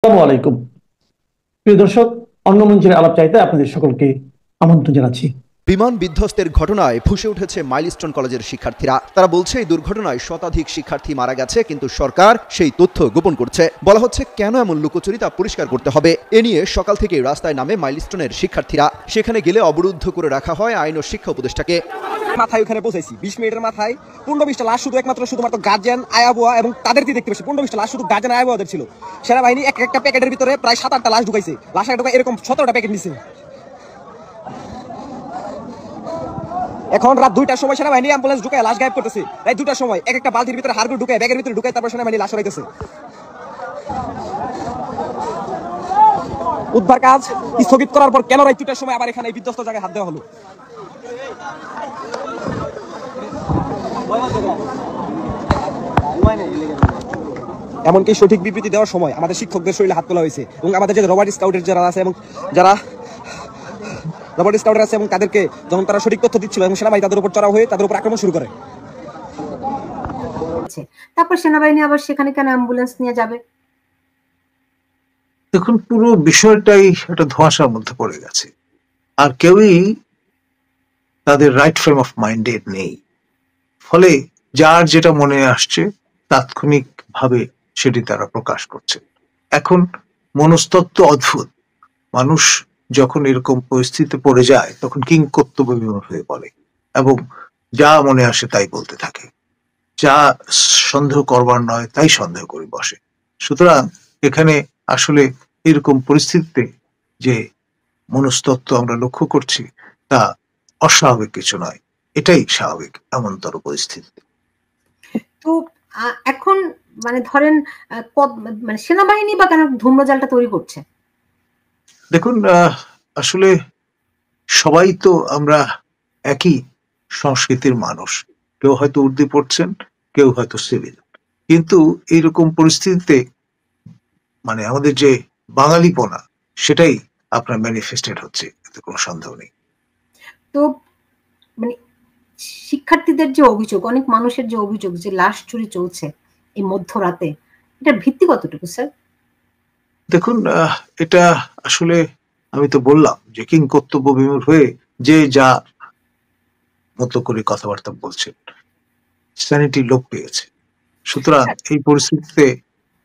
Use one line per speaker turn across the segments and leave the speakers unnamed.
আসসালামু আলাইকুম। প্রিয় দর্শক, অন্য মঞ্চের আলাপ চাইতে আপনাদের সকলকে আমন্ত্রণ জানাচ্ছি।
বিমান বিধ্বস্তের ঘটনায় ফুঁসে উঠেছে মাইলস্টোন কলেজের শিক্ষার্থীরা। তারা বলছে এই দুর্ঘটনায় শতাধিক শিক্ষার্থী মারা গেছে, কিন্তু সরকার সেই তথ্য গোপন করছে। বলা হচ্ছে কেন এমন লুকোচুরি তা পরিষ্কার করতে হবে। এ নিয়ে সকাল থেকে রাস্তায় নামে মাইলস্টোনের শিক্ষার্থীরা। সেখানে গেলে অবরুদ্ধ করে রাখা হয় আইন ও শিক্ষা উপদেষ্টাকে।
মাথায় ওখানে পৌঁছাইছি 20 মিনিটের মাথায় 15-20টা লাশ শুধুমাত্র গার্জিয়ান আয়াবোয়া এবং তাদেরকে দেখতে পাচ্ছি। 15-20টা লাশ শুধু গার্জিয়ান আয়াবোয়াদের ছিল। সেনাবাহিনী একটা প্যাকেটের ভিতরে প্রায় 7-8টা লাশ ঢুকাইছে। লাশ ঢুকাই এরকম 17টা প্যাকেট নিছে। এখন রাত 2টার সময় সেনাবাহিনী অ্যাম্বুলেন্স ঢুকায় লাশ গায়েব করতেছে। রাত 2টার সময় একটা বালতির ভিতরে হাড়গুলো ঢুকায়, ব্যাগের ভিতরে ঢুকায়, তারপর সেনাবাহিনী লাশ সরাইতেছে। উদ্ধার কাজ স্থগিত করার পর কেন রাত 2টার সময় আবার এখানে এই বিধ্বস্ত জায়গায় হাত দেওয়া হলো? এমনকি সঠিক বিবৃতি দেওয়ার সময় আমাদের শিক্ষকদের শরীরে হাত তোলা হয়েছে এবং আমাদের যে রবার্ট স্কাউটের যারা আছে এবং তাদেরকে যখন তারা সঠিক তথ্য দিচ্ছিল এবং সেনাবাহিনী তাদের উপর চড়াও হয়ে তাদের উপর আক্রমণ শুরু করে।
তারপর সেনাবাহিনী আবার সেখানে কেন অ্যাম্বুলেন্স নিয়ে যাবে?
দেখুন, পুরো বিষয়টাই একটা ধোঁয়াশার মধ্যে পড়ে গেছে, আর কেউই তাদের রাইট ফ্রেম অফ মাইন্ডে নেই। ফলে যার যেটা মনে আসছে তাৎক্ষণিক ভাবে সেটি তারা প্রকাশ করছে। এখন মনস্তত্ত্ব অদ্ভুত। মানুষ যখন এরকম পরিস্থিতিতে পড়ে যায় তখন কিংকর্তব্য বিমূঢ় হয়ে পড়ে এবং যা মনে আসে তাই বলতে থাকে। যা সন্দেহ করবার নয় তাই সন্দেহ করে বসে। সুতরাং এখানে আসলে এরকম পরিস্থিতিতে যে মনস্তত্ত্ব আমরা লক্ষ্য করছি তা অস্বাভাবিক কিছু নয়, এটাই স্বাভাবিক এমনতর পরিস্থিতি।
তো এখন মানে ধরেন মানে সেনাবাহিনী বা কেন ধূম্রজালটা তৈরি করছে?
দেখুন, আসলে সবাই তো আমরা একই সংস্কৃতির মানুষ। কেউ হয়তো উর্দু পড়ছেন, কেউ হয়তো সিভিল, কিন্তু এইরকম পরিস্থিতিতে মানে আমাদের যে বাঙালিপনা সেটাই আপনার ম্যানিফেস্টেড হচ্ছে, এতে কোনো সন্দেহ নেই।
তো মানে শিক্ষার্থীদের যে অভিযোগ, অনেক মানুষের যে অভিযোগ যে লাশ চুরি চলছে এই মধ্যরাতে, এটার ভিত্তি কতটুকু স্যার?
দেখুন, এটা আসলে আমি তো বললাম যে কিংকর্তব্য বিমূঢ় হয়ে যে যা মতো করে কথাবার্তা বলছেন, স্যানিটি লোপ পেয়েছে। সুতরাং এই পরিস্থিতিতে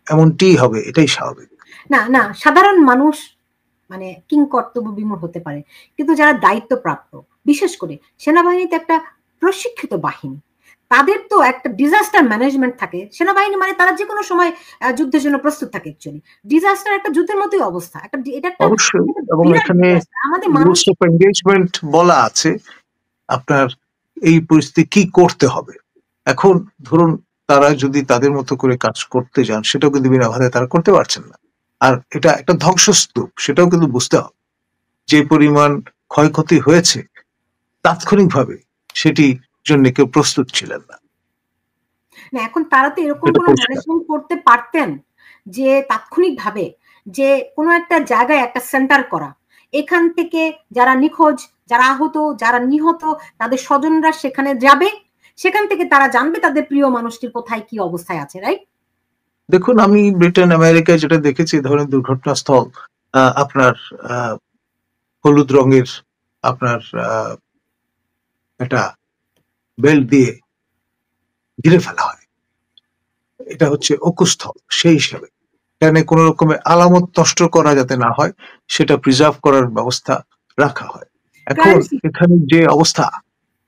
এমনটিই হবে, এটাই স্বাভাবিক।
না না, সাধারণ মানুষ মানে কিংকর্তব্য বিমূঢ় হতে পারে, কিন্তু যারা দায়িত্বপ্রাপ্ত, বিশেষ করে সেনাবাহিনীতে একটা প্রশিক্ষিত বাহিনী, তাদের তো একটা ডিজাস্টার ম্যানেজমেন্ট থাকে। সেনাবাহিনী মানে তারা যে কোনো সময় যুদ্ধের জন্য প্রস্তুত থাকে। অ্যাকচুয়ালি ডিজাস্টার একটা যুদ্ধের মতোই অবস্থা। এটা একটা
অবশ্যই, এবং
বিরাট
এখানে
disaster। আমাদের মানুষ
রুলস অফ এনগেজমেন্ট বলা আছে আপনার এই পরিস্থিতি কি করতে হবে। এখন ধরুন, তারা যদি তাদের মতো করে কাজ করতে যান সেটাও কিন্তু বিনা বাধায় তারা করতে পারছেন না। আর এটা একটা ধ্বংসস্তূপ, সেটাও কিন্তু বুঝতে হবে। যে পরিমাণ ক্ষয়ক্ষতি হয়েছে তাৎক্ষণিকভাবে সেটি জন্য কেউ প্রস্তুত ছিলেন না।
না, এখন তারা তো এরকম
এটা
কোনো
পরিষ্কার।
ম্যানেজমেন্ট করতে পারতেন যে তাৎক্ষণিকভাবে যে কোনো একটা জায়গায় একটা সেন্টার করা, এখান থেকে যারা নিখোঁজ, যারা আহত, যারা নিহত, তাদের স্বজনরা সেখানে যাবে, সেখান থেকে তারা জানবে তাদের প্রিয় মানুষটির কোথায় কি অবস্থায় আছে, রাইট?
দেখুন, আমি ব্রিটেন আমেরিকায় যেটা দেখেছি, ধরেন দুর্ঘটনাস্থল আপনার হলুদ রঙের আপনার একটা বেল্ট দিয়ে ঘিরে ফেলা হয়। এটা হচ্ছে অকুস্থল সেই হিসাবে। এখানে কোন রকমের আলামত নষ্ট করা যাতে না হয় সেটা প্রিজার্ভ করার ব্যবস্থা রাখা হয়। এখন এখানে যে অবস্থা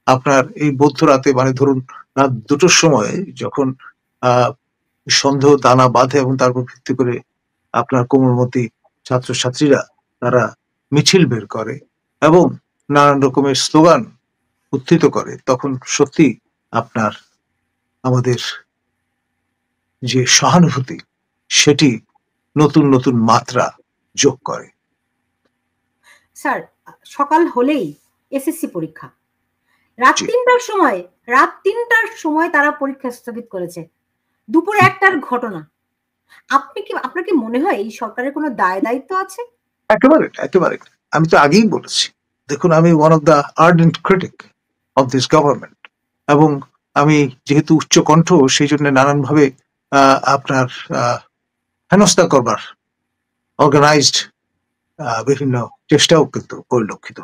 আপনার এই মধ্যরাতে, মানে ধরুন রাত 2টোর সময় যখন সন্দেহ দানা বাঁধে এবং তার উপর ভিত্তি করে আপনার কোমলমতি ছাত্রছাত্রীরা তারা মিছিল বের করে এবং নানান রকমের স্লোগান উত্থিত করে, তখন সত্যি আপনার আমাদের যে সহানুভূতি সেটি নতুন নতুন মাত্রা যোগ করে।
স্যার, সকাল হলেই এসএসসি পরীক্ষা, রাত 3টার সময় তারা পরীক্ষা স্থগিত করেছে। দুপুরে 1টার ঘটনা। আপনার কি মনে হয় এই সরকারের কোনো দায় দায়িত্ব আছে?
একেবারে একেবারে আমি তো আগেই বলেছি। দেখুন, আমি one of the ardent critic of this government, এবং আমি যেহেতু উচ্চ কণ্ঠ সেই জন্য নানানভাবে আপনার হেনস্থা করবার অর্গানাইজড বিভিন্ন চেষ্টাও কিন্তু পরিলক্ষিত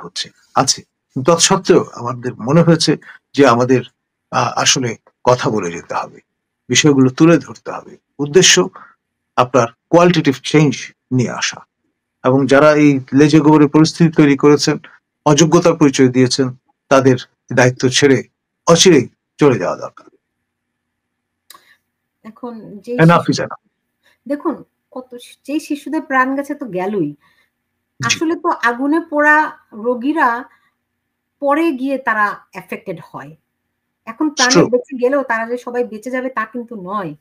আছে। তৎসত্ত্বেও আমাদের মনে হয়েছে যে আমাদের আসলে কথা বলে যেতে হবে, বিষয়গুলো তুলে ধরতে হবে, উদ্দেশ্য আপনার কোয়ালিটেটিভ চেঞ্জ নিয়ে আসা, এবং যারা এই লেজে গোবরে পরিস্থিতি তৈরি করেছেন, অযোগ্যতার পরিচয় দিয়েছেন, তাদের দায়িত্ব ছেড়ে অচিরেই চলে যাওয়া দরকার।
এখন যে
এনাফ ইজ এনাফ।
দেখুন, যেই শিশুদের প্রাণ গেছে তো গেলই, আসলে তো আগুনে পোড়া রোগীরা পরে গিয়ে তারা এফেক্টেড হয়। এখন প্রাণে বেঁচে গেলেও তারা যে সবাই বেঁচে যাবে তা কিন্তু নয়,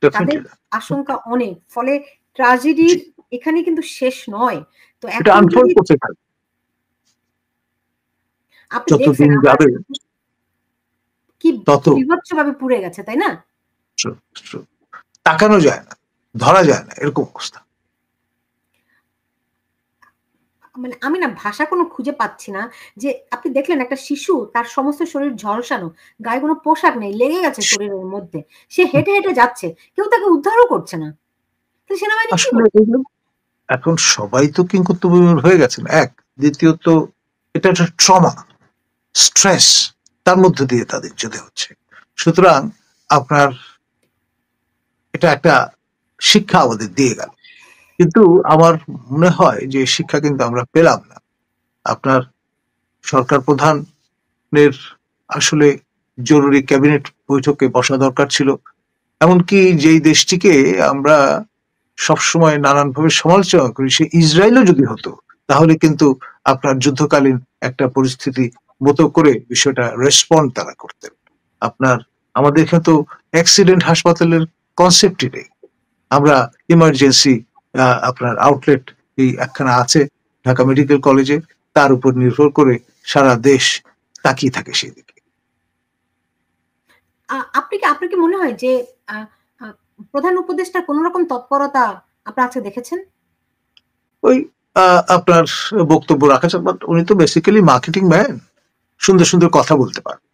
তাদের আশঙ্কা অনেক। ফলে ট্র্যাজেডির এখানে কিন্তু শেষ নয়। তো এখন আপনি দেখছেন কি বিভৎসভাবে পুড়ে গেছে, তাই না?
তাকানো যায় না, ধরা যায় না, এরকম অবস্থা।
মানে আমি না ভাষা কোনো খুঁজে পাচ্ছি না। যে আপনি দেখলেন একটা শিশু, তার সমস্ত শরীর ঝলসানো, গায়ে কোনো পোশাক নেই, লেগে গেছে শরীরের মধ্যে, সে হেঁটে হেঁটে যাচ্ছে, কেউ তাকে উদ্ধারও করছে না। তো সেনাবাহিনী
এখন সবাই তো কিংকর্তব্যবিমূঢ় হয়ে গেছেন, এক। দ্বিতীয়ত এটা একটা ট্রমা, স্ট্রেস, তার মধ্যে দিয়ে তাদের যেতে হচ্ছে। সুতরাং আপনার এটা একটা শিক্ষা আমাদের দিয়ে গেল, কিন্তু আমার মনে হয় যে শিক্ষা কিন্তু আমরা পেলাম না। আপনার সরকার প্রধানের আসলে জরুরি ক্যাবিনেট বৈঠকে বসা দরকার ছিল। এমনকি যেই দেশটিকে আমরা সবসময় নানানভাবে সমালোচনা করি, সে ইসরায়েলও যদি হতো, তাহলে কিন্তু আপনার যুদ্ধকালীন একটা পরিস্থিতি মতো করে বিষয়টা রেসপন্ড তারা করতেন। আপনার আমাদের এখানে তো অ্যাক্সিডেন্ট হাসপাতালের কনসেপ্টই নেই। আমরা ইমার্জেন্সি আপনার আউটলেট এই একখানা আছে ঢাকা মেডিকেল কলেজে, তার উপর নির্ভর করে সারা দেশ তাকিয়ে থাকে সেই দিকে।
আপনার কি মনে হয় যে প্রধান উপদেষ্টা কোন রকম তৎপরতা আপনারা আজকে দেখেছেন?
ওই আপনার বক্তব্য রাখা যায়, বাট উনি তো বেসিক্যালি মার্কেটিং ম্যান, সুন্দর সুন্দর কথা বলতে পারেন।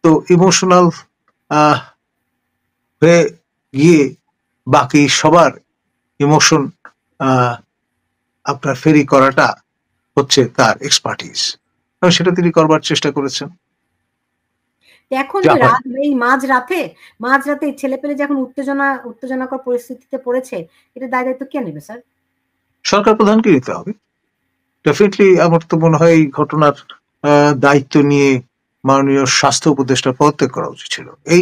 তো ইমোশনাল হয়ে গিয়ে বাকি সবার ইমোশন আপনার ফেরি করাটা হচ্ছে তার এক্সপার্টিস, সেটা তিনি করবার চেষ্টা করেছেন।
এখন যে এই মাঝরাতে ছেলেপেলে যখন উত্তেজনাকর পরিস্থিতিতে পড়েছে, এটা দায়িত্ব কে নেবে স্যার?
সরকার প্রধানকে নিতে হবে ডেফিনেটলি। আমার তো মনে হয় এই ঘটনার দায়িত্ব নিয়ে মাননীয় স্বাস্থ্য উপদেষ্টার পদত্যাগ করা উচিত ছিল। এই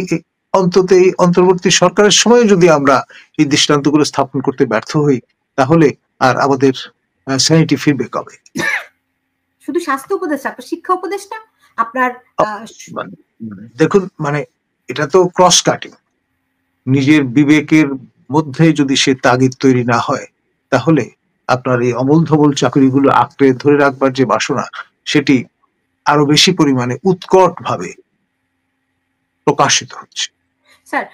অন্তত এই অন্তর্বর্তী সরকারের সময় যদি আমরা এই দৃষ্টান্তগুলো স্থাপন করতে ব্যর্থ হই, তাহলে আর আমাদের স্যানিটি ফিরবে কবে?
শুধু স্বাস্থ্য উপদেষ্টা, শিক্ষা উপদেষ্টা আপনার
দেখুন, মানে এটা তো ক্রস কাটিং। নিজের বিবেকের মধ্যে যদি সে তাগিদ তৈরি না হয়, তাহলে আপনার এই অমল ধবল চাকরিগুলো আঁকড়ে ধরে রাখবার যে বাসনা, সেটি আরো বেশি পরিমাণে উৎকট ভাবে প্রকাশিত হচ্ছে।
স্যার,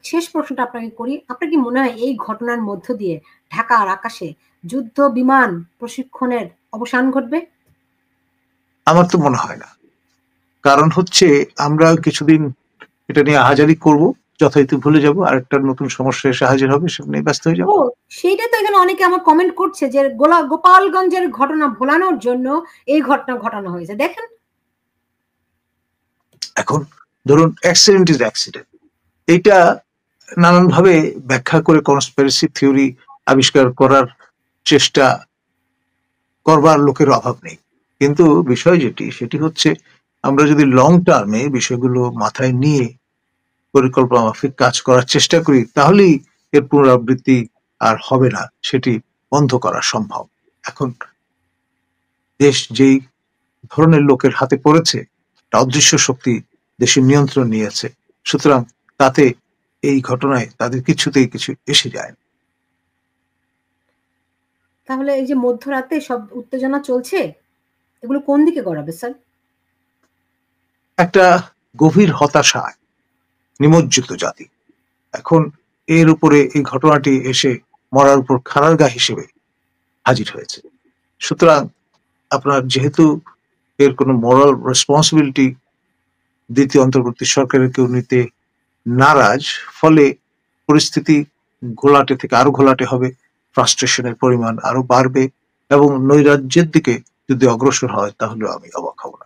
শেষ প্রশ্নটা আপনাকে করি, আপনার কি মনে হয় এই ঘটনার মধ্য দিয়ে ঢাকার আকাশে যুদ্ধ বিমান প্রশিক্ষণের অবসান ঘটবে?
আমার তো মনে হয় না। কারণ হচ্ছে আমরা কিছুদিন এটা নিয়ে আহাজারি করব, যথারীতি ভুলে যাব, আর একটা নতুন সমস্যা এসে হাজির হবে, সেটা নিয়ে ব্যস্ত হয়ে যাবো।
সেইটা তো এখানে অনেকে আমার কমেন্ট করছে যে গোপালগঞ্জের ঘটনা ভোলানোর জন্য এই ঘটনা ঘটানো হয়েছে। দেখেন,
এখন ধরুন অ্যাক্সিডেন্ট ইজ অ্যাক্সিডেন্ট, এইটা নানান ভাবে ব্যাখ্যা করে কনস্পিরেসি থিওরি আবিষ্কার করার চেষ্টা করবার লোকের অভাব নেই। কিন্তু বিষয় সেটি হচ্ছে, আমরা যদি লং টার্মে বিষয়গুলো মাথায় নিয়ে পরিকল্পনা মাফিক কাজ করার চেষ্টা করি, তাহলেই এর পুনরাবৃত্তি আর হবে না, সেটি বন্ধ করা সম্ভব। এখন দেশ যেই ধরনের লোকের হাতে পড়েছে, অদৃশ্য শক্তি দেশের নিয়ন্ত্রণ নিয়েছে, সুতরাং তাতে এই ঘটনায় তাদের কিছুতেই কিছু এসে যায় না।
তাহলে এই যে মধ্যরাতে সব উত্তেজনা চলছে, এগুলো কোন দিকে গড়াবে স্যার?
একটা গভীর হতাশায় নিমজ্জিত জাতি এখন এর উপরে এই ঘটনাটি এসে মরার উপর খাড়ার গা হিসেবে হাজির হয়েছে। সুতরাং আপনার যেহেতু এর কোনো মোরাল রেসপন্সিবিলিটি দ্বিতীয় অন্তর্বর্তী সরকারের কেউ নিতে নারাজ, ফলে পরিস্থিতি ঘোলাটে থেকে আরো ঘোলাটে হবে। ফ্রাস্ট্রেশনের পরিমাণ আরো বাড়বে এবং নৈরাজ্যের দিকে যদি অগ্রসর হয় তাহলে আমি অবাক হব না।